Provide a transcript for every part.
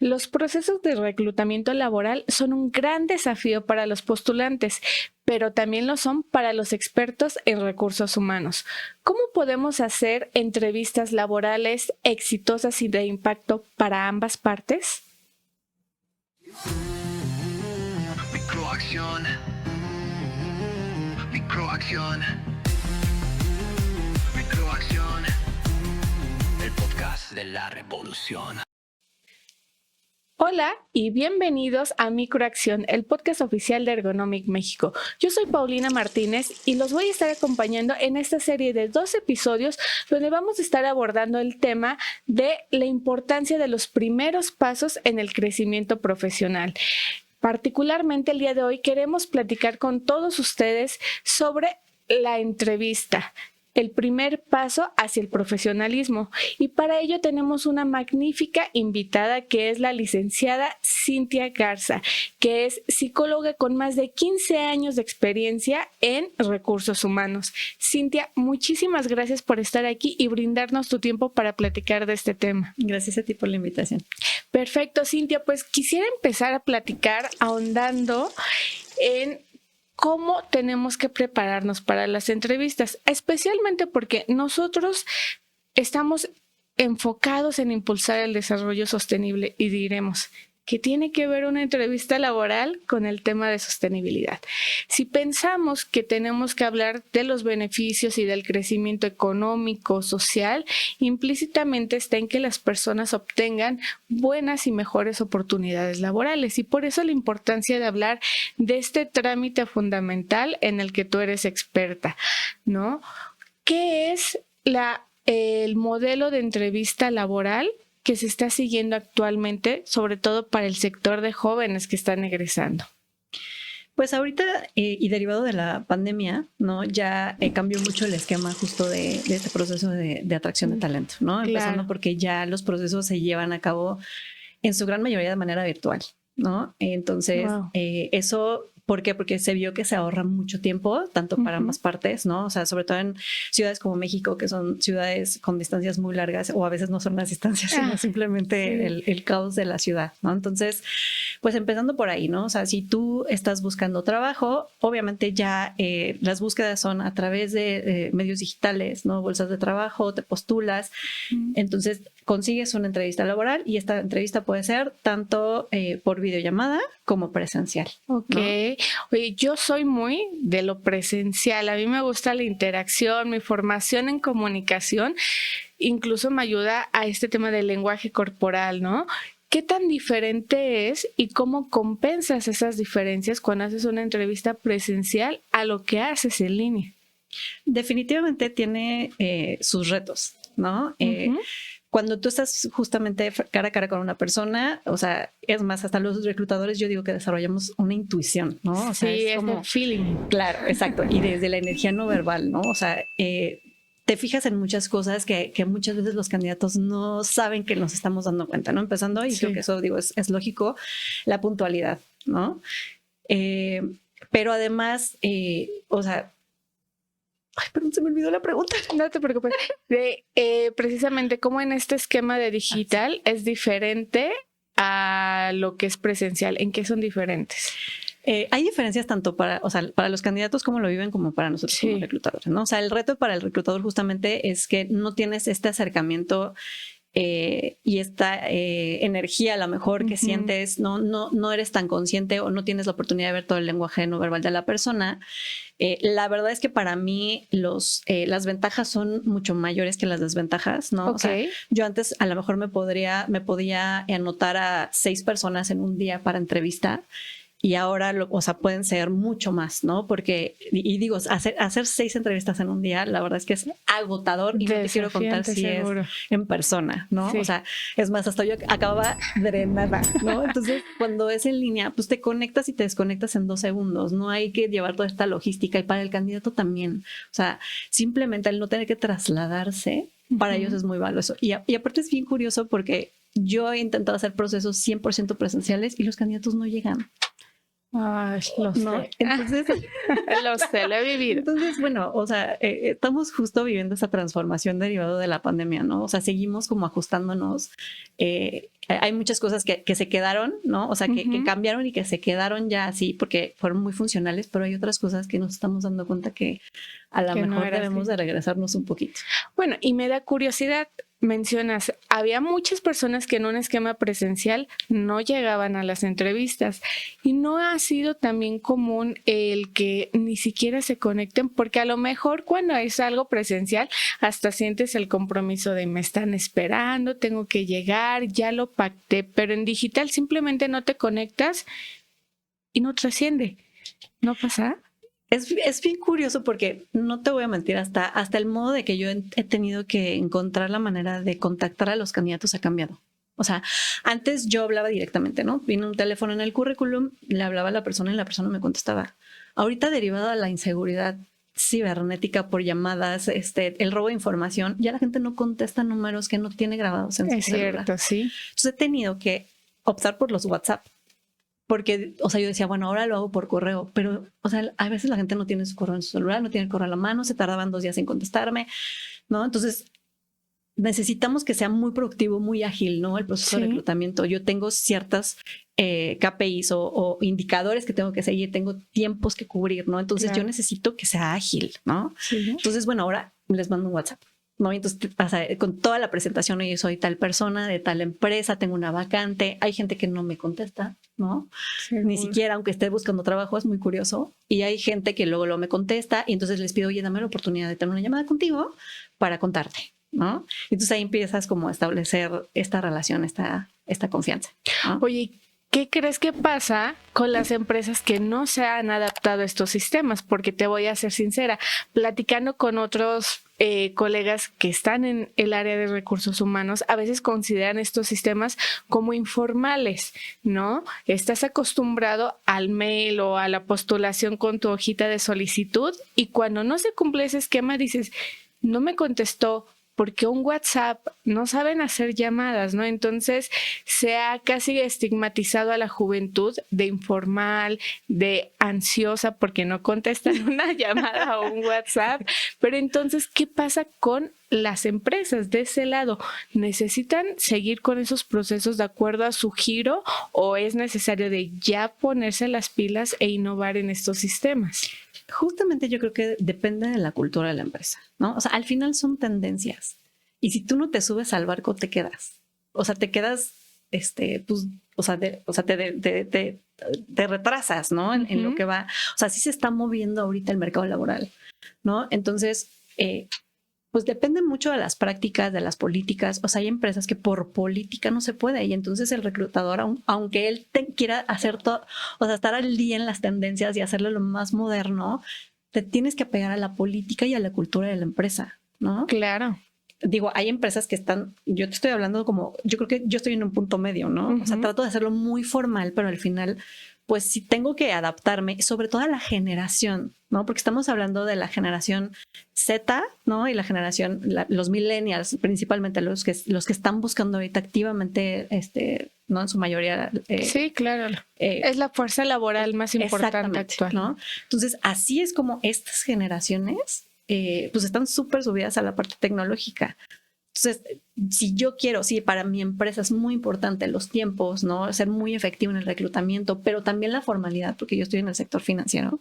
Los procesos de reclutamiento laboral son un gran desafío para los postulantes, pero también lo son para los expertos en recursos humanos. ¿Cómo podemos hacer entrevistas laborales exitosas y de impacto para ambas partes? Microacción. Microacción. Microacción. El podcast de la revolución. Hola y bienvenidos a Microacción, el podcast oficial de Ergonomic México. Yo soy Paulina Martínez y los voy a estar acompañando en esta serie de 2 episodios donde vamos a estar abordando el tema de la importancia de los primeros pasos en el crecimiento profesional. Particularmente el día de hoy queremos platicar con todos ustedes sobre la entrevista, el primer paso hacia el profesionalismo. Y para ello tenemos una magnífica invitada que es la licenciada Cintia Garza, que es psicóloga con más de 15 años de experiencia en recursos humanos. Cintia, muchísimas gracias por estar aquí y brindarnos tu tiempo para platicar de este tema. Gracias a ti por la invitación. Perfecto, Cintia, pues quisiera empezar a platicar ahondando en cómo tenemos que prepararnos para las entrevistas, especialmente porque nosotros estamos enfocados en impulsar el desarrollo sostenible y diremos, ¿qué tiene que ver una entrevista laboral con el tema de sostenibilidad? Si pensamos que tenemos que hablar de los beneficios y del crecimiento económico, social, implícitamente está en que las personas obtengan buenas y mejores oportunidades laborales. Y por eso la importancia de hablar de este trámite fundamental en el que tú eres experta, ¿no? ¿Qué es el modelo de entrevista laboral que se está siguiendo actualmente, sobre todo para el sector de jóvenes que están egresando? Pues ahorita, y derivado de la pandemia, ¿no? Ya cambió mucho el esquema justo de este proceso de atracción de talento, ¿no? Claro. Empezando porque ya los procesos se llevan a cabo en su gran mayoría de manera virtual, ¿no? Entonces, Wow. Eso... ¿Por qué? Porque se vio que se ahorra mucho tiempo, tanto para ambas partes, ¿no? O sea, sobre todo en ciudades como México, que son ciudades con distancias muy largas, o a veces no son las distancias, sino simplemente sí. el caos de la ciudad, ¿no? Entonces, pues empezando por ahí, ¿no? O sea, si tú estás buscando trabajo, obviamente ya las búsquedas son a través de medios digitales, ¿no? Bolsas de trabajo, te postulas, entonces consigues una entrevista laboral y esta entrevista puede ser tanto por videollamada como presencial. Ok. ¿No? Oye, yo soy muy de lo presencial. A mí me gusta la interacción, mi formación en comunicación, incluso me ayuda a este tema del lenguaje corporal, ¿no? ¿Qué tan diferente es y cómo compensas esas diferencias cuando haces una entrevista presencial a lo que haces en línea? Definitivamente tiene sus retos, ¿no? Cuando tú estás justamente cara a cara con una persona, o sea, es más, hasta los reclutadores yo digo que desarrollamos una intuición, ¿no? O sea, Sí, es como feeling. Claro, exacto. Y desde la energía no verbal, ¿no? O sea, te fijas en muchas cosas que muchas veces los candidatos no saben que nos estamos dando cuenta, ¿no? Empezando, y creo que eso, digo, es lógico, la puntualidad, ¿no? Pero además, o sea, ay, perdón, se me olvidó la pregunta. No te preocupes. Precisamente como en este esquema de digital es diferente a lo que es presencial. ¿En qué son diferentes? Hay diferencias tanto para los candidatos como lo viven como para nosotros como reclutadores, ¿no? O sea, el reto para el reclutador justamente es que no tienes este acercamiento y esta energía a lo mejor que sientes, no eres tan consciente o no tienes la oportunidad de ver todo el lenguaje no verbal de la persona. La verdad es que para mí las ventajas son mucho mayores que las desventajas, ¿no? Okay. O sea, yo antes a lo mejor me podía anotar a 6 personas en un día para entrevista. Y ahora, o sea, pueden ser mucho más, ¿no? Porque, y digo, hacer 6 entrevistas en un día, la verdad es que es agotador y no te quiero contar si seguro. Es en persona, ¿no? Sí. O sea, es más, hasta yo acababa drenada, ¿no? Entonces, cuando es en línea, pues te conectas y te desconectas en 2 segundos. No hay que llevar toda esta logística y para el candidato también. O sea, simplemente el no tener que trasladarse, para ellos es muy valioso. Y aparte es bien curioso porque yo he intentado hacer procesos 100% presenciales y los candidatos no llegan. Ay, lo sé. Entonces, lo he vivido. Entonces, bueno, o sea, estamos justo viviendo esa transformación derivada de la pandemia, ¿no? O sea, seguimos como ajustándonos hay muchas cosas que se quedaron, ¿no? O sea, que cambiaron y que se quedaron ya así porque fueron muy funcionales, pero hay otras cosas que nos estamos dando cuenta que a lo mejor debemos de regresarnos un poquito. Bueno, y me da curiosidad, mencionas, había muchas personas que en un esquema presencial no llegaban a las entrevistas y no ha sido también común el que ni siquiera se conecten, porque a lo mejor cuando es algo presencial hasta sientes el compromiso de me están esperando, tengo que llegar, ya lo pacté, pero en digital simplemente no te conectas y no trasciende. ¿No pasa? Es bien curioso porque no te voy a mentir, hasta el modo de que yo he tenido que encontrar la manera de contactar a los candidatos ha cambiado. O sea, antes yo hablaba directamente, ¿no? Vino un teléfono en el currículum, le hablaba a la persona y la persona me contestaba. Ahorita, derivado a la inseguridad cibernética por llamadas, el robo de información, ya la gente no contesta números que no tiene grabados en su celular. Es cierto, sí. Entonces he tenido que optar por los WhatsApp. Porque, o sea, yo decía, bueno, ahora lo hago por correo, pero, o sea, a veces la gente no tiene su correo en su celular, no tiene el correo a la mano, se tardaban 2 días en contestarme, ¿no? Entonces, necesitamos que sea muy productivo, muy ágil, ¿no? El proceso de reclutamiento. Yo tengo ciertas KPIs o indicadores que tengo que seguir, tengo tiempos que cubrir, ¿no? Entonces, yo necesito que sea ágil, ¿no? Sí. Entonces, bueno, ahora les mando un WhatsApp, ¿no? Entonces, o sea, con toda la presentación, oye, soy tal persona de tal empresa, tengo una vacante, hay gente que no me contesta, ¿no? Ni siquiera, aunque esté buscando trabajo, es muy curioso. Y hay gente que luego me contesta y entonces les pido, oye, dame la oportunidad de tener una llamada contigo para contarte, ¿no? Entonces ahí empiezas como a establecer esta relación, esta confianza, ¿no? Oye, ¿qué crees que pasa con las empresas que no se han adaptado a estos sistemas? Porque te voy a ser sincera, platicando con otros colegas que están en el área de recursos humanos, a veces consideran estos sistemas como informales, ¿no? Estás acostumbrado al mail o a la postulación con tu hojita de solicitud y cuando no se cumple ese esquema dices, no me contestó, porque un WhatsApp no saben hacer llamadas, ¿no? Entonces se ha casi estigmatizado a la juventud de informal, de ansiosa porque no contestan una llamada o un WhatsApp. Pero entonces, ¿qué pasa con las empresas de ese lado? ¿Necesitan seguir con esos procesos de acuerdo a su giro o es necesario de ya ponerse las pilas e innovar en estos sistemas? Justamente yo creo que depende de la cultura de la empresa, ¿no? O sea, al final son tendencias. Y si tú no te subes al barco, te quedas. O sea, te quedas, pues, te retrasas, ¿no? En lo que va. O sea, sí se está moviendo ahorita el mercado laboral, ¿no? Entonces, pues depende mucho de las prácticas, de las políticas. O sea, hay empresas que por política no se puede y entonces el reclutador, aunque él quiera hacer todo, o sea, estar al día en las tendencias y hacerlo lo más moderno, te tienes que apegar a la política y a la cultura de la empresa, ¿no? Claro. Digo, hay empresas que están, yo te estoy hablando como, yo creo que yo estoy en un punto medio, ¿no? O sea, trato de hacerlo muy formal, pero al final, pues sí tengo que adaptarme, sobre todo a la generación, ¿no? Porque estamos hablando de la generación Z, ¿no? Y la generación, los millennials, principalmente los que están buscando ahorita activamente, ¿no? En su mayoría. Sí, claro. Es la fuerza laboral más importante actual, ¿no? Entonces, así es como estas generaciones, pues están súper subidas a la parte tecnológica. Entonces, si yo quiero, sí, para mi empresa es muy importante los tiempos, ¿no? Ser muy efectivo en el reclutamiento, pero también la formalidad, porque yo estoy en el sector financiero,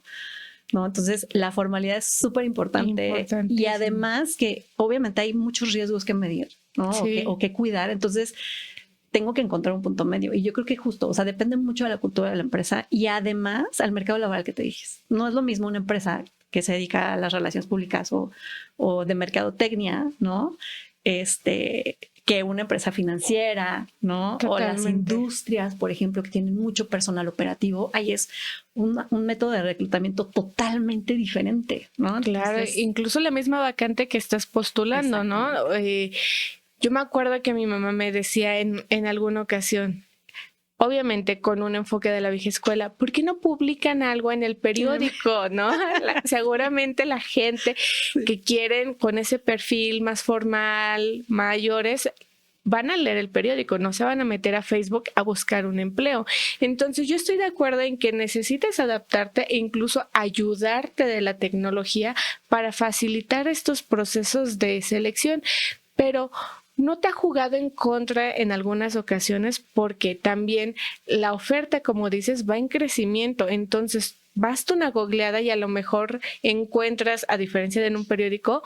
¿no? Entonces, la formalidad es súper importante. Y además que obviamente hay muchos riesgos que medir, ¿no? Sí. O que cuidar. Entonces, tengo que encontrar un punto medio. Y yo creo que justo, o sea, depende mucho de la cultura de la empresa y además al mercado laboral que te dije. No es lo mismo una empresa que se dedica a las relaciones públicas o de mercadotecnia, ¿no? Que una empresa financiera, ¿no? Totalmente. O las industrias, por ejemplo, que tienen mucho personal operativo. Ahí es un método de reclutamiento totalmente diferente, ¿no? Claro, entonces, incluso la misma vacante que estás postulando, ¿no? Yo me acuerdo que mi mamá me decía en alguna ocasión, obviamente con un enfoque de la vieja escuela, ¿por qué no publican algo en el periódico, no? Seguramente la gente que quieren con ese perfil más formal, mayores, van a leer el periódico, no se van a meter a Facebook a buscar un empleo. Entonces yo estoy de acuerdo en que necesitas adaptarte e incluso ayudarte de la tecnología para facilitar estos procesos de selección, pero no te ha jugado en contra en algunas ocasiones porque también la oferta, como dices, va en crecimiento. Entonces, basta una googleada y a lo mejor encuentras, a diferencia de en un periódico,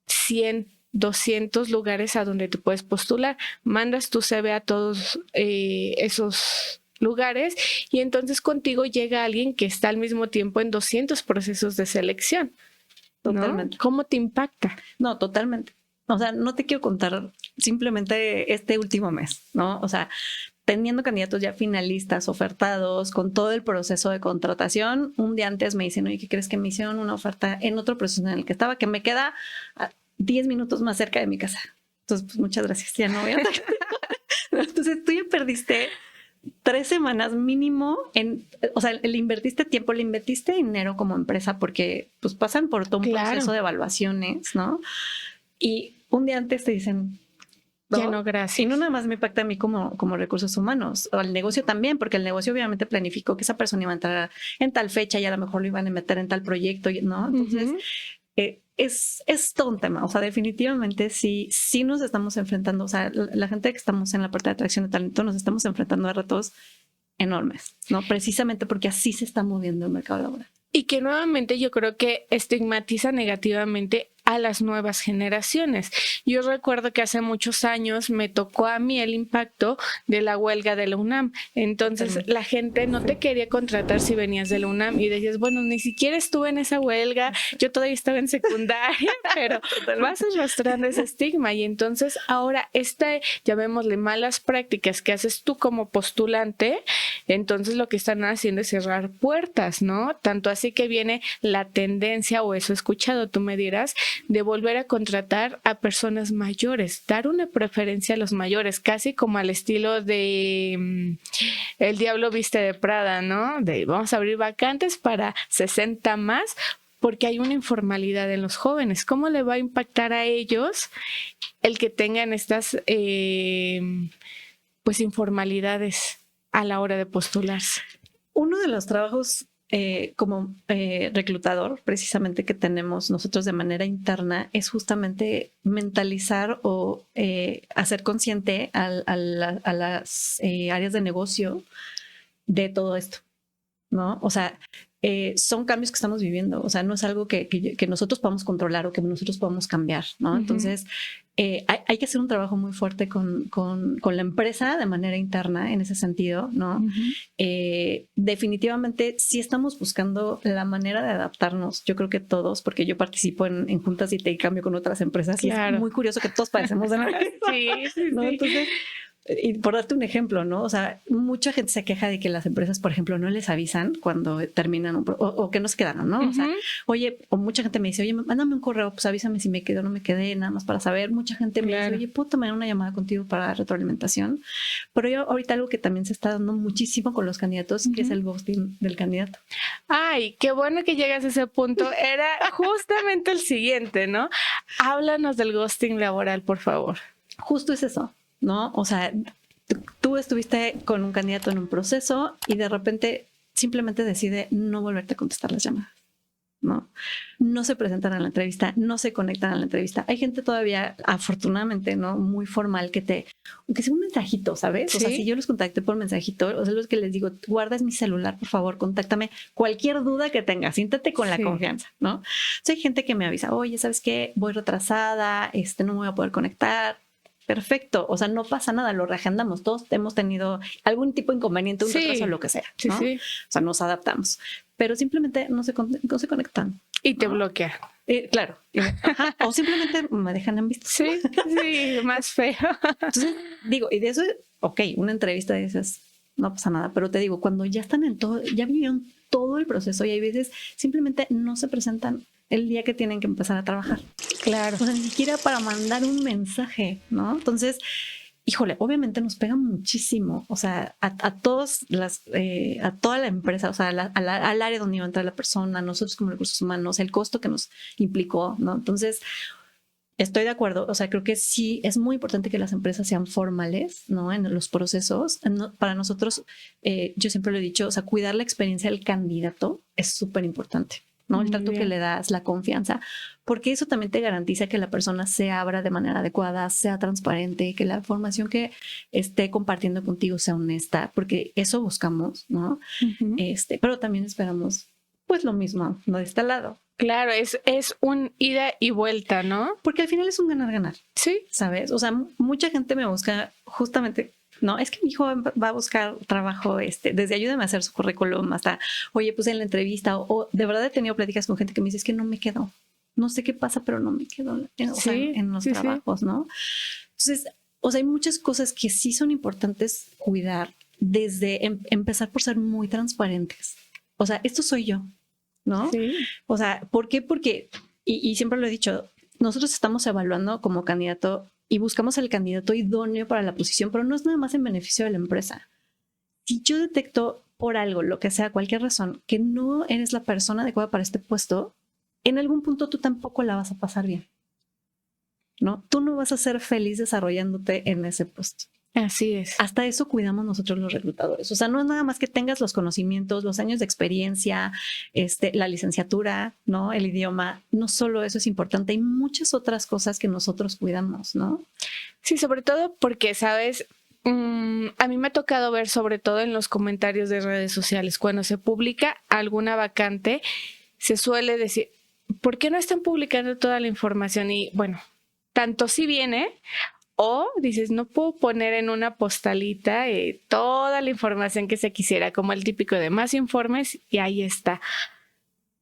100, 200 lugares a donde te puedes postular. Mandas tu CV a todos esos lugares y entonces contigo llega alguien que está al mismo tiempo en 200 procesos de selección. Totalmente. ¿No? ¿Cómo te impacta? No, totalmente. O sea, no te quiero contar simplemente este último mes, ¿no? O sea, teniendo candidatos ya finalistas, ofertados, con todo el proceso de contratación, un día antes me dicen, oye, ¿qué crees? Que me hicieron una oferta en otro proceso en el que estaba, que me queda a 10 minutos más cerca de mi casa. Entonces, pues muchas gracias, ya no voy a... Entonces, tú ya perdiste 3 semanas mínimo o sea, le invertiste tiempo, le invertiste dinero como empresa porque pues pasan por todo un proceso de evaluaciones, ¿no? Y un día antes te dicen, ¿no? Ya no, gracias. Y no nada más me impacta a mí como recursos humanos, o al negocio también, porque el negocio obviamente planificó que esa persona iba a entrar en tal fecha y a lo mejor lo iban a meter en tal proyecto, ¿no? Entonces, es todo un tema. O sea, definitivamente sí nos estamos enfrentando, o sea, la gente que estamos en la parte de atracción de talento nos estamos enfrentando a retos enormes, ¿no? Precisamente porque así se está moviendo el mercado laboral. Y que nuevamente yo creo que estigmatiza negativamente a las nuevas generaciones. Yo recuerdo que hace muchos años me tocó a mí el impacto de la huelga de la UNAM. Entonces la gente no te quería contratar si venías de la UNAM y decías, bueno, ni siquiera estuve en esa huelga, yo todavía estaba en secundaria, pero vas arrastrando ese estigma. Y entonces ahora llamémosle malas prácticas que haces tú como postulante, entonces lo que están haciendo es cerrar puertas, ¿no? Tanto así que viene la tendencia, o eso he escuchado, tú me dirás, de volver a contratar a personas mayores, dar una preferencia a los mayores, casi como al estilo de El Diablo Viste de Prada, ¿no? De vamos a abrir vacantes para 60 más, porque hay una informalidad en los jóvenes. ¿Cómo le va a impactar a ellos el que tengan estas pues informalidades a la hora de postularse? Uno de los trabajos como reclutador, precisamente, que tenemos nosotros de manera interna, es justamente mentalizar o hacer consciente a las áreas de negocio de todo esto, ¿no? O sea, son cambios que estamos viviendo, o sea, no es algo que nosotros podamos controlar o que nosotros podamos cambiar, ¿no? Entonces, hay que hacer un trabajo muy fuerte con la empresa de manera interna en ese sentido, ¿no? Definitivamente sí estamos buscando la manera de adaptarnos, yo creo que todos, porque yo participo en juntas de intercambio con otras empresas y es muy curioso que todos parecemos de la misma, ¿no? Entonces, y por darte un ejemplo, ¿no? O sea, mucha gente se queja de que las empresas, por ejemplo, no les avisan cuando terminan o que no se quedaron, ¿no? O sea, oye, o mucha gente me dice, oye, mándame un correo, pues avísame si me quedé o no me quedé, nada más para saber. Mucha gente me dice, oye, ¿puedo tomar una llamada contigo para retroalimentación? Pero yo ahorita algo que también se está dando muchísimo con los candidatos, que es el ghosting del candidato. Ay, qué bueno que llegas a ese punto. Era justamente el siguiente, ¿no? Háblanos del ghosting laboral, por favor. Justo es eso, ¿no? O sea, tú estuviste con un candidato en un proceso y de repente simplemente decide no volverte a contestar las llamadas, ¿no? No se presentan a la entrevista, no se conectan a la entrevista. Hay gente todavía, afortunadamente, ¿no? Muy formal aunque sea un mensajito, ¿sabes? ¿Sí? O sea, si yo los contacté por mensajito, o sea, los que les digo, guardas mi celular, por favor, contáctame cualquier duda que tengas, siéntate con la confianza, ¿no? O sea, hay gente que me avisa, oye, ¿sabes qué? Voy retrasada, no me voy a poder conectar. Perfecto, o sea, no pasa nada, lo reagendamos. Todos hemos tenido algún tipo de inconveniente, un retraso, lo que sea, ¿no? O sea, nos adaptamos, pero simplemente no se conectan. Y te bloquea. Claro. O simplemente me dejan en visto. Sí, más feo. Entonces, digo, y de eso, ok, una entrevista dices, no pasa nada, pero te digo, cuando ya están en todo, ya vivieron todo el proceso y hay veces simplemente no se presentan el día que tienen que empezar a trabajar. Claro. O sea, ni siquiera para mandar un mensaje, ¿no? Entonces, híjole, obviamente nos pega muchísimo, o sea, a toda la empresa, o sea, al área donde iba a entrar la persona, nosotros como recursos humanos, el costo que nos implicó, ¿no? Entonces, estoy de acuerdo, o sea, creo que sí es muy importante que las empresas sean formales, ¿no? En los procesos. Para nosotros, yo siempre lo he dicho, o sea, cuidar la experiencia del candidato es súper importante. ¿no? El Muy trato que bien. le das, la confianza, porque eso también te garantiza que la persona se abra de manera adecuada, sea transparente, que la información que esté compartiendo contigo sea honesta, porque eso buscamos, ¿no? Ujú. Pero también esperamos, pues lo mismo, ¿no? De este lado, Claro, es un ida y vuelta, ¿no? porque al final es un ganar-ganar, Sí. ¿sabes? O sea, mucha gente me busca justamente, no, es que mi hijo va a buscar trabajo, desde ayúdame a hacer su currículum hasta, oye, pues en la entrevista, o de verdad he tenido pláticas con gente que me dice, es que no me quedo, no sé qué pasa, pero no me quedo o sea, Sí, en los sí, sí. trabajos, ¿no? Entonces, o sea, hay muchas cosas que sí son importantes cuidar desde empezar por ser muy transparentes. O sea, esto soy yo, ¿no? Sí. O sea, ¿por qué? Porque, y siempre lo he dicho, nosotros estamos evaluando como candidato y buscamos el candidato idóneo para la posición, pero no es nada más en beneficio de la empresa. Si yo detecto por algo, lo que sea, cualquier razón, que no eres la persona adecuada para este puesto, en algún punto tú tampoco la vas a pasar bien, ¿no? Tú no vas a ser feliz desarrollándote en ese puesto. Así es. Hasta eso cuidamos nosotros los reclutadores. O sea, no es nada más que tengas los conocimientos, los años de experiencia, la licenciatura, ¿no? El idioma. No solo eso es importante, hay muchas otras cosas que nosotros cuidamos, ¿no? Sí, sobre todo porque, ¿sabes? A mí me ha tocado ver, sobre todo en los comentarios de redes sociales, cuando se publica alguna vacante, se suele decir, ¿por qué no están publicando toda la información? Y bueno, tanto si viene, o dices, no puedo poner en una postalita toda la información que se quisiera, como el típico de más informes, y ahí está.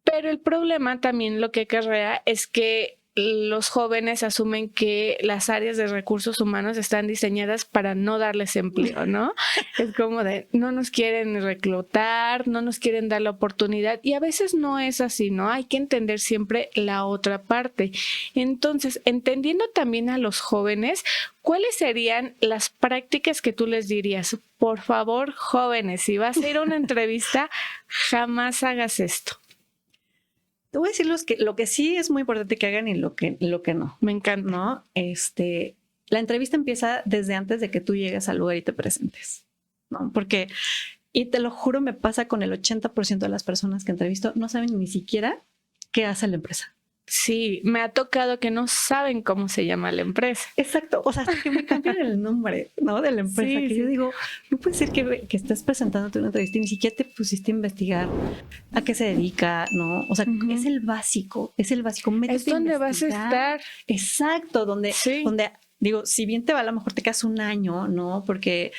Pero el problema también lo que acarrea es que los jóvenes asumen que las áreas de recursos humanos están diseñadas para no darles empleo, ¿no? Es como de no nos quieren reclutar, no nos quieren dar la oportunidad y a veces no es así, ¿no? Hay que entender siempre la otra parte. Entonces, entendiendo también a los jóvenes, ¿cuáles serían las prácticas que tú les dirías? Por favor, jóvenes, si vas a ir a una entrevista, jamás hagas esto. Te voy a decir lo que sí es muy importante que hagan y lo que no. Me encanta. ¿No? La entrevista empieza desde antes de que tú llegues al lugar y te presentes, ¿no? Porque, y te lo juro, me pasa con el 80% de las personas que entrevisto, no saben ni siquiera qué hace la empresa. Sí, me ha tocado que no saben cómo se llama la empresa. Exacto, o sea, hasta que me cambian el nombre, ¿no? De la empresa, Sí, que sí. yo digo, no puede ser que estés presentándote una entrevista y ni siquiera te pusiste a investigar a qué se dedica, ¿no? O sea, Ujú. es el básico, métete Es donde vas a investigar. estar. Exacto, donde, Sí. digo, si bien te va, a lo mejor te quedas un año, ¿no? Porque,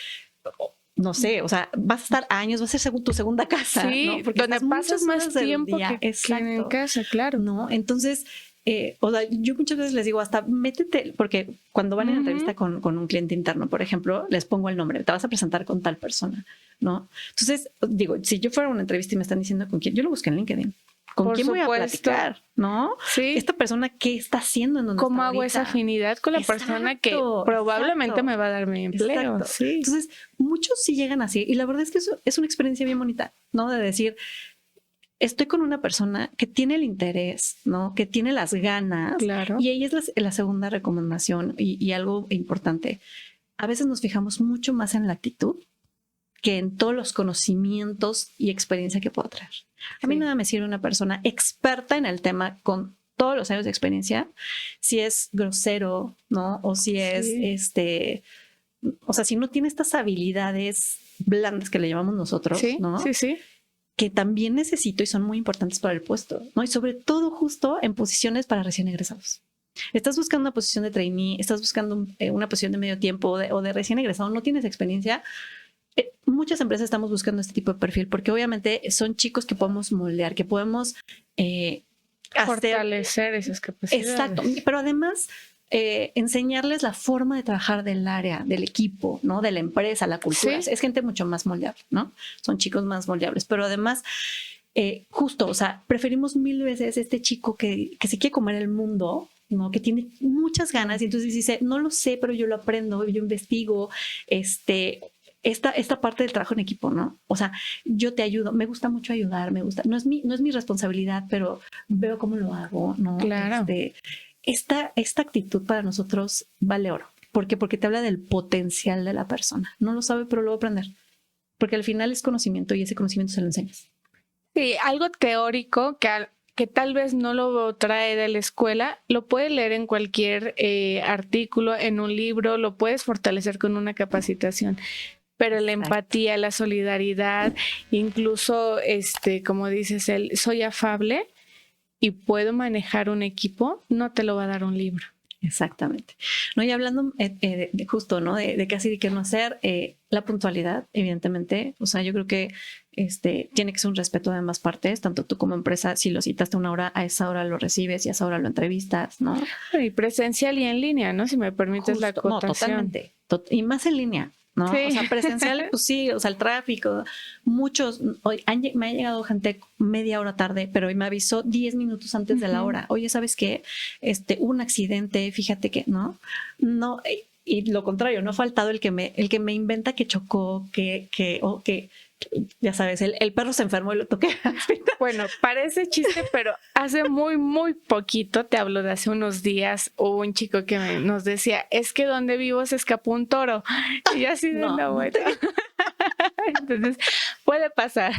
no sé, o sea, vas a estar años, va a ser tu segunda casa, Sí, ¿no? Porque donde estás pasas muchas más horas del tiempo día. que en casa, claro. ¿No? Entonces, o sea, yo muchas veces les digo, hasta métete, porque cuando van en entrevista con un cliente interno, por ejemplo, les pongo el nombre, te vas a presentar con tal persona, ¿no? Entonces, digo, si yo fuera a una entrevista y me están diciendo con quién, yo lo busqué en LinkedIn. ¿Con Por quién voy a supuesto. platicar? ¿No? Sí. Esta persona, ¿qué está haciendo en donde ¿Cómo está hago esa ahorita? afinidad con la persona que Exacto, probablemente exacto. me va a dar mi empleo? Exacto. Sí. Entonces, muchos sí llegan así. Y la verdad es que eso es una experiencia bien bonita, ¿no? De decir, estoy con una persona que tiene el interés, ¿no? Que tiene las ganas. Claro. Y ahí es la segunda recomendación y algo importante. A veces nos fijamos mucho más en la actitud que en todos los conocimientos y experiencia que puedo traer. A mí Sí. nada me sirve una persona experta en el tema con todos los años de experiencia, si es grosero, ¿no? O si es, Sí. o sea, si no tiene estas habilidades blandas que le llamamos nosotros, Sí, ¿no? sí, sí. Que también necesito y son muy importantes para el puesto, ¿no? Y sobre todo justo en posiciones para recién egresados. Estás buscando una posición de trainee, estás buscando una posición de medio tiempo o de recién egresado, no tienes experiencia. Muchas empresas estamos buscando este tipo de perfil porque obviamente son chicos que podemos moldear, que podemos fortalecer esas capacidades. Exacto, pero además enseñarles la forma de trabajar del área, del equipo, ¿no? De la empresa, la cultura. Sí. Es gente mucho más moldeable, ¿no? Son chicos más moldeables, pero además justo, o sea, preferimos 1000 veces este chico que se quiere comer el mundo, ¿no? Que tiene muchas ganas y entonces dice, no lo sé, pero yo lo aprendo, yo investigo, esta parte del trabajo en equipo, ¿no? O sea, yo te ayudo, me gusta mucho ayudar, me gusta, no es mi responsabilidad, pero veo cómo lo hago, ¿no? Claro. Esta actitud para nosotros vale oro. ¿Por qué? Porque te habla del potencial de la persona. No lo sabe, pero lo va a aprender. Porque al final es conocimiento y ese conocimiento se lo enseñas. Sí, algo teórico que que tal vez no lo trae de la escuela, lo puede leer en cualquier artículo, en un libro, lo puedes fortalecer con una capacitación. Pero la Exacto. empatía, la solidaridad, incluso, como dices, el soy afable y puedo manejar un equipo, no te lo va a dar un libro. Exactamente. No, y hablando justo, ¿no? De casi de qué no hacer, la puntualidad, evidentemente. O sea, yo creo que tiene que ser un respeto de ambas partes, tanto tú como empresa. Si lo citaste a una hora, a esa hora lo recibes y a esa hora lo entrevistas, ¿no? Y presencial y en línea, ¿no? Si me permites la Justo, no, acotación. totalmente. Y más en línea, ¿no? Sí. O sea, presencial, pues sí, o sea, el tráfico. Muchos, hoy me ha llegado gente media hora tarde, pero hoy me avisó 10 minutos antes de la hora. Oye, ¿sabes qué? Hubo un accidente, fíjate que, ¿no? No, y lo contrario, no ha faltado el que me inventa que chocó, que ya sabes, el perro se enfermó y lo toqué. Bueno, parece chiste, pero hace muy, muy poquito, te hablo de hace unos días, hubo un chico que nos decía, es que donde vivo se escapó un toro. Y yo así de no, bueno. Entonces, puede pasar.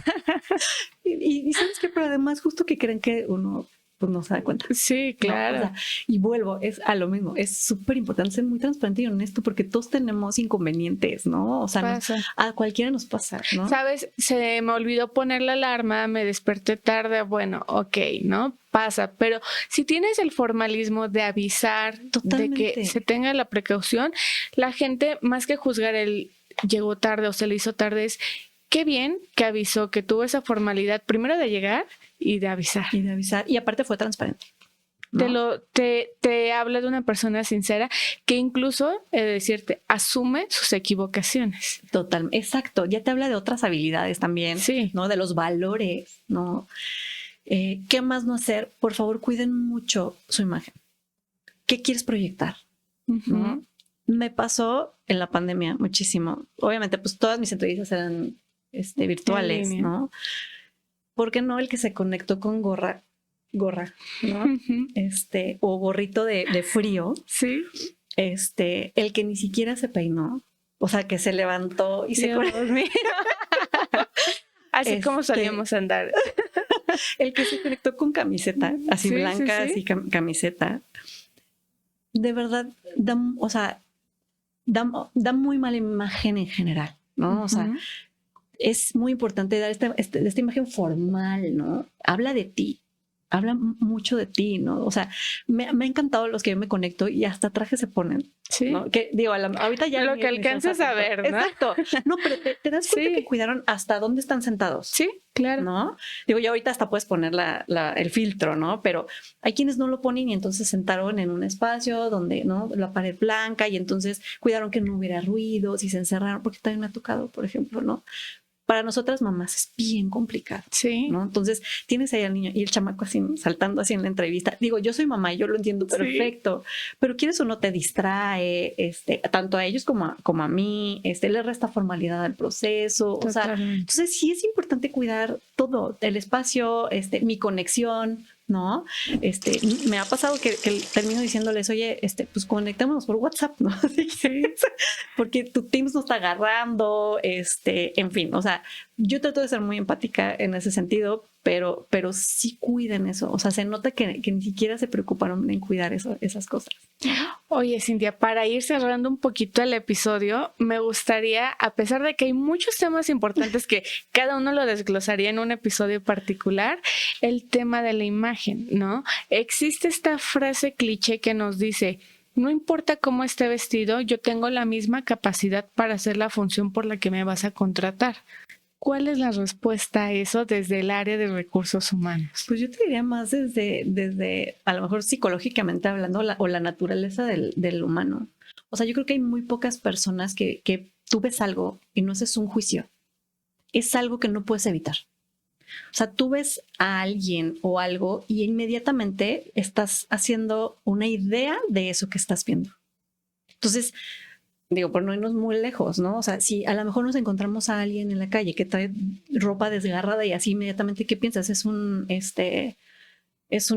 Y ¿sabes qué? Pero además, justo que creen que uno pues no se da cuenta. Sí, claro. ¿No? O sea, y vuelvo, es a lo mismo, es súper importante ser muy transparente y honesto porque todos tenemos inconvenientes, ¿no? O sea, a cualquiera nos pasa, ¿no? ¿Sabes? Se me olvidó poner la alarma, me desperté tarde, bueno, ok, ¿no? Pasa, pero si tienes el formalismo de avisar, Totalmente. de que se tenga la precaución, la gente, más que juzgar el llegó tarde o se le hizo tarde, es qué bien que avisó, que tuvo esa formalidad primero de llegar y de avisar. Y de avisar. Y aparte fue transparente, ¿no? Te habla de una persona sincera que incluso, decirte, asume sus equivocaciones. Totalmente. Exacto. Ya te habla de otras habilidades también, sí, ¿no? De los valores, ¿no? ¿Qué más no hacer? Por favor, cuiden mucho su imagen. ¿Qué quieres proyectar? ¿No? Me pasó en la pandemia muchísimo. Obviamente, pues todas mis entrevistas eran virtuales, ¿no? ¿Por qué no el que se conectó con gorra, ¿no? O gorrito de frío. Sí. El que ni siquiera se peinó. O sea, que se levantó y se conectó. Así como solíamos andar. El que se conectó con camiseta, así sí, blanca, sí, sí. Así camiseta. De verdad, da muy mala imagen en general, ¿no? O sea, es muy importante dar esta imagen formal, ¿no? Habla de ti, habla mucho de ti, ¿no? O sea, me ha encantado los que yo me conecto y hasta trajes se ponen. Sí. ¿No? Que digo, ahorita ya lo que alcanzas a ver, ¿no? Exacto. No, pero te das cuenta que cuidaron hasta dónde están sentados. Sí, claro. ¿No? Digo, ya ahorita hasta puedes poner el filtro, ¿no? Pero hay quienes no lo ponen y entonces sentaron en un espacio donde, ¿no? La pared blanca y entonces cuidaron que no hubiera ruidos y se encerraron, porque también me ha tocado, por ejemplo, ¿no? Para nosotras mamás es bien complicado, sí, ¿no? Entonces tienes ahí al niño y el chamaco así saltando así en la entrevista. Digo, yo soy mamá y yo lo entiendo perfecto, pero quieres o no te distrae, tanto a ellos como a mí, le resta formalidad al proceso. Totalmente. O sea, entonces sí es importante cuidar todo, el espacio, mi conexión, ¿no? Me ha pasado que termino diciéndoles, oye, pues conectémonos por WhatsApp, ¿no? Porque tu Teams no está agarrando, en fin, o sea, yo trato de ser muy empática en ese sentido, pero sí cuiden eso, o sea, se nota que ni siquiera se preocuparon en cuidar esas cosas. Oye, Cintia, para ir cerrando un poquito el episodio, me gustaría, a pesar de que hay muchos temas importantes que cada uno lo desglosaría en un episodio particular, el tema de la imagen, ¿no? Existe esta frase cliché que nos dice, no importa cómo esté vestido, yo tengo la misma capacidad para hacer la función por la que me vas a contratar. ¿Cuál es la respuesta a eso desde el área de recursos humanos? Pues yo te diría más desde a lo mejor psicológicamente hablando, o la naturaleza del humano. O sea, yo creo que hay muy pocas personas que tú ves algo y no es un juicio. Es algo que no puedes evitar. O sea, tú ves a alguien o algo y inmediatamente estás haciendo una idea de eso que estás viendo. Entonces, digo, por no irnos muy lejos, ¿no? O sea, si a lo mejor nos encontramos a alguien en la calle que trae ropa desgarrada y así inmediatamente, ¿qué piensas? Es un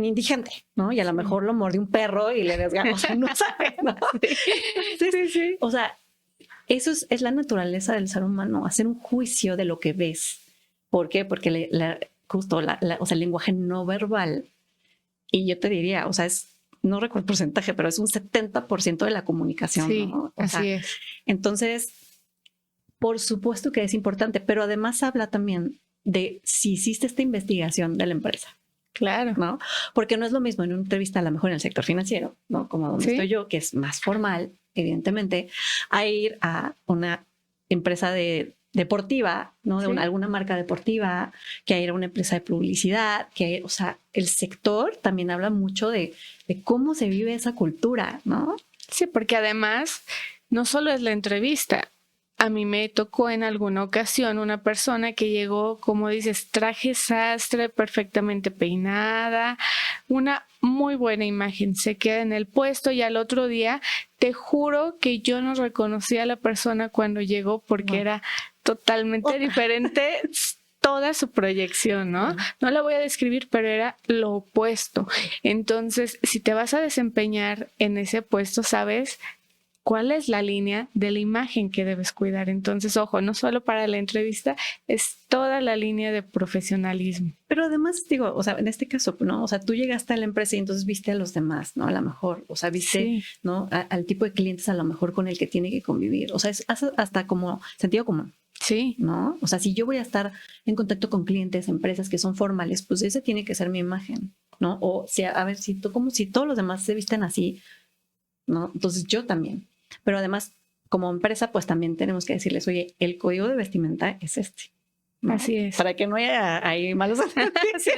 indigente, ¿no? Y a lo mejor lo mordió un perro y le desgarró, o sea, no sabe, ¿no? Sí. O sea, eso es la naturaleza del ser humano, hacer un juicio de lo que ves. ¿Por qué? Porque justo o sea, el lenguaje no verbal. Y yo te diría, o sea, no recuerdo el porcentaje, pero es un 70% de la comunicación. Sí, ¿no? así es. Entonces, por supuesto que es importante, pero además habla también de si hiciste esta investigación de la empresa. Claro. ¿No? Porque no es lo mismo en una entrevista, a lo mejor en el sector financiero, ¿no? Como donde estoy yo, que es más formal, evidentemente, a ir a una empresa deportiva, ¿no? De alguna marca deportiva, que a ir a una empresa de publicidad, o sea, el sector también habla mucho de cómo se vive esa cultura, ¿no? Sí, porque además no solo es la entrevista. A mí me tocó en alguna ocasión una persona que llegó, como dices, traje sastre, perfectamente peinada, una muy buena imagen, se queda en el puesto y al otro día te juro que yo no reconocí a la persona cuando llegó porque era totalmente diferente toda su proyección, ¿no? No la voy a describir, pero era lo opuesto. Entonces, si te vas a desempeñar en ese puesto, sabes cuál es la línea de la imagen que debes cuidar. Entonces, ojo, no solo para la entrevista, es toda la línea de profesionalismo. Pero además, digo, o sea, en este caso, ¿no? O sea, tú llegaste a la empresa y entonces viste a los demás, ¿no? A lo mejor, o sea, viste, ¿no? Al tipo de clientes a lo mejor con el que tiene que convivir. O sea, es hasta como sentido común. Sí. ¿No? O sea, si yo voy a estar en contacto con clientes, empresas que son formales, pues esa tiene que ser mi imagen, ¿no? O sea, a ver, si todos los demás se visten así, ¿no? Entonces yo también. Pero además, como empresa, pues también tenemos que decirles, oye, el código de vestimenta es este. ¿No? Así es. Para que no haya ahí malos sí,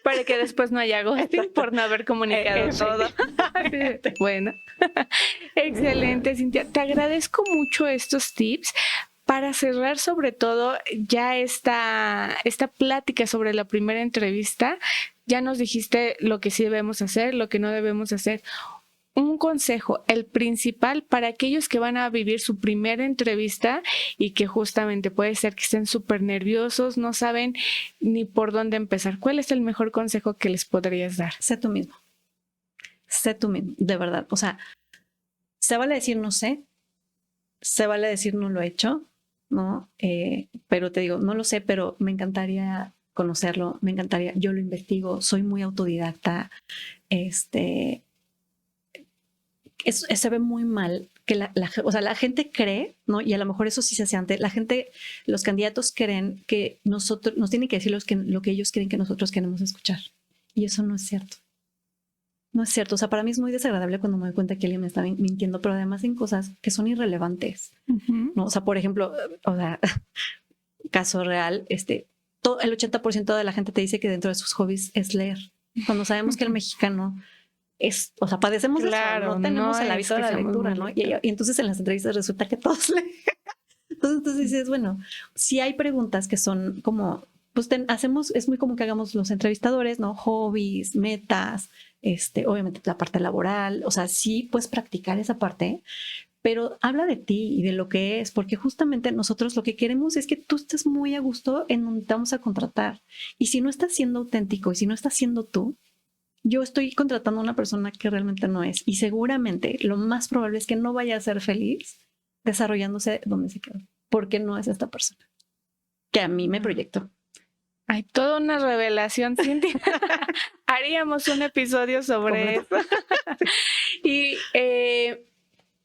para que después no haya ghosting por no haber comunicado todo. Bueno, excelente, Cintia. Te agradezco mucho estos tips. Para cerrar, sobre todo, ya esta plática sobre la primera entrevista, ya nos dijiste lo que sí debemos hacer, lo que no debemos hacer. Un consejo, el principal para aquellos que van a vivir su primera entrevista y que justamente puede ser que estén súper nerviosos, no saben ni por dónde empezar. ¿Cuál es el mejor consejo que les podrías dar? Sé tú mismo. Sé tú mismo, de verdad. O sea, se vale decir no sé, se vale decir no lo he hecho, ¿no? Pero te digo, no lo sé, pero me encantaría conocerlo, me encantaría, yo lo investigo, soy muy autodidacta, se ve muy mal que o sea, la gente cree, ¿no? Y a lo mejor eso sí se hace antes, los candidatos creen que nos tienen que decir lo que ellos creen que nosotros queremos escuchar. Y eso no es cierto. No es cierto. O sea, para mí es muy desagradable cuando me doy cuenta que alguien me está mintiendo, pero además en cosas que son irrelevantes, ¿no? O sea, por ejemplo, o sea, caso real, el 80% de la gente te dice que dentro de sus hobbies es leer. Cuando sabemos que el mexicano o sea, padecemos de eso, no tenemos el hábito de la lectura, ¿no? Y entonces en las entrevistas resulta que todos leen. Entonces dices, bueno, si hay preguntas que son como, pues es muy común que hagamos los entrevistadores, ¿no? Hobbies, metas, obviamente la parte laboral, o sea, sí puedes practicar esa parte, pero habla de ti y de lo que es, porque justamente nosotros lo que queremos es que tú estés muy a gusto en donde te vamos a contratar. Y si no estás siendo auténtico y si no estás siendo tú, yo estoy contratando a una persona que realmente no es. Y seguramente lo más probable es que no vaya a ser feliz desarrollándose donde se quedó, porque no es esta persona que a mí me proyectó. Hay toda una revelación, Cintia. Haríamos un episodio sobre eso. Y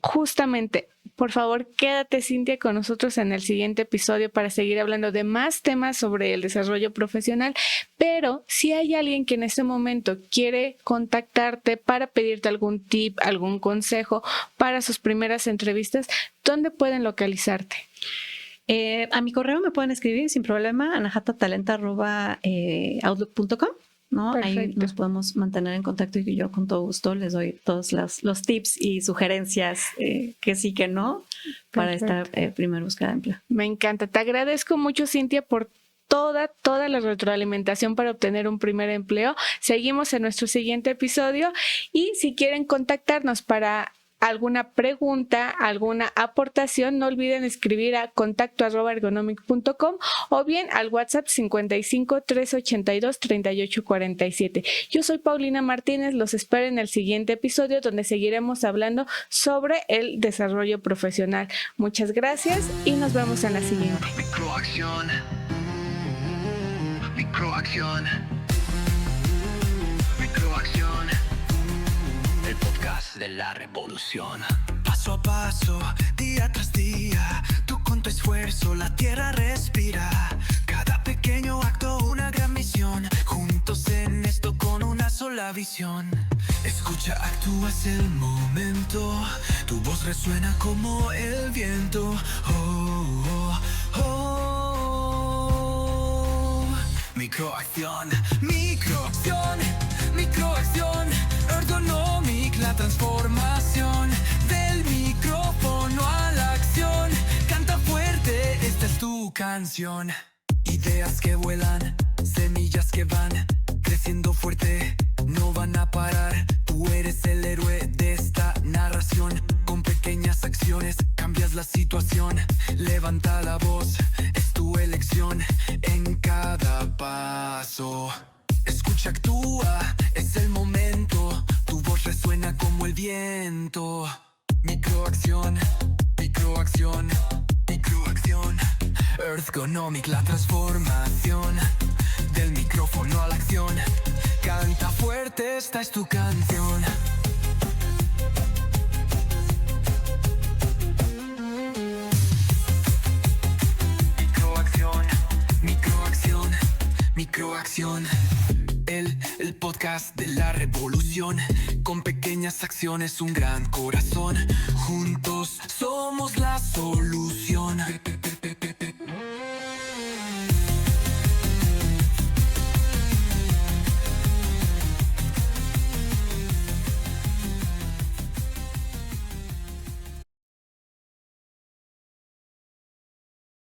justamente, por favor, quédate, Cintia, con nosotros en el siguiente episodio para seguir hablando de más temas sobre el desarrollo profesional. Pero si hay alguien que en este momento quiere contactarte para pedirte algún tip, algún consejo para sus primeras entrevistas, ¿dónde pueden localizarte? A mi correo me pueden escribir sin problema, anahatatalenta@outlook.com. ¿no? Ahí nos podemos mantener en contacto y yo con todo gusto les doy todos los tips y sugerencias que sí, que no, para esta primera búsqueda de empleo. Me encanta. Te agradezco mucho, Cintia, por toda la retroalimentación para obtener un primer empleo. Seguimos en nuestro siguiente episodio y si quieren contactarnos para alguna pregunta, alguna aportación, no olviden escribir a contacto@ergonomic.com o bien al WhatsApp 55 382 3847. Yo soy Paulina Martínez, los espero en el siguiente episodio donde seguiremos hablando sobre el desarrollo profesional. Muchas gracias y nos vemos en la siguiente. Microacción. Microacción. Microacción. El podcast de la revolución. Paso a paso, día tras día, tú con tu esfuerzo la tierra respira. Cada pequeño acto, una gran misión. Juntos en esto con una sola visión. Escucha, actúa, es el momento. Tu voz resuena como el viento. Oh, oh, oh. Microacción, microacción, microacción. Ergonomic, la transformación del micrófono a la acción. Canta fuerte, esta es tu canción. Ideas que vuelan, semillas que van creciendo fuerte, no van a parar. Tú eres el héroe de esta narración. Con pequeñas acciones cambias la situación. Levanta la voz, es tu elección en cada paso. Escucha, actúa, es el momento. Tu voz resuena como el viento. Microacción, microacción, microacción. Ergonomic, la transformación del micrófono a la acción. Canta fuerte, esta es tu canción. Microacción, microacción, microacción. El podcast de la revolución. Con pequeñas acciones, un gran corazón. Juntos somos la solución.